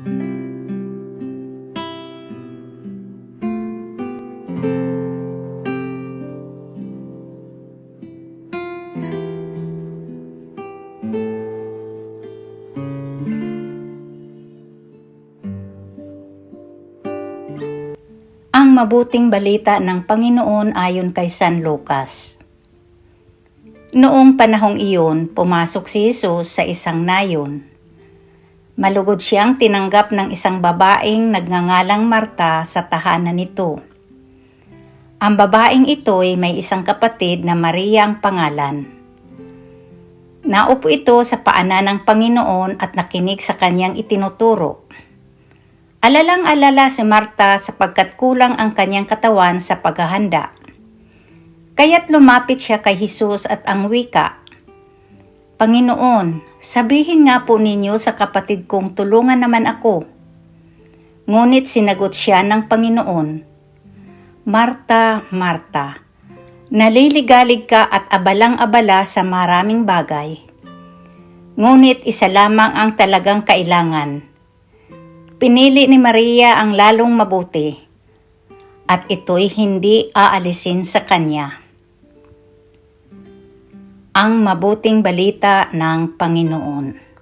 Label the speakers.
Speaker 1: Ang mabuting balita ng Panginoon ayon kay San Lucas. Noong panahong iyon, pumasok si Jesus sa isang nayon. Malugod siyang tinanggap ng isang babaeng nagngangalang Marta sa tahanan nito. Ang babaeng ito ay may isang kapatid na Maria ang pangalan. Naupo ito sa paanan ng Panginoon at nakinig sa kanyang itinuturo. Alalang-alala si Marta sapagkat kulang ang kanyang katawan sa paghahanda. Kaya't lumapit siya kay Jesus at ang wika, "Panginoon, sabihin nga po ninyo sa kapatid kong tulungan naman ako." Ngunit sinagot siya ng Panginoon, "Marta, Marta, naliligalig ka at abalang-abala sa maraming bagay. Ngunit isa lamang ang talagang kailangan. Pinili ni Maria ang lalong mabuti, at ito'y hindi aalisin sa kanya." Ang mabuting balita ng Panginoon.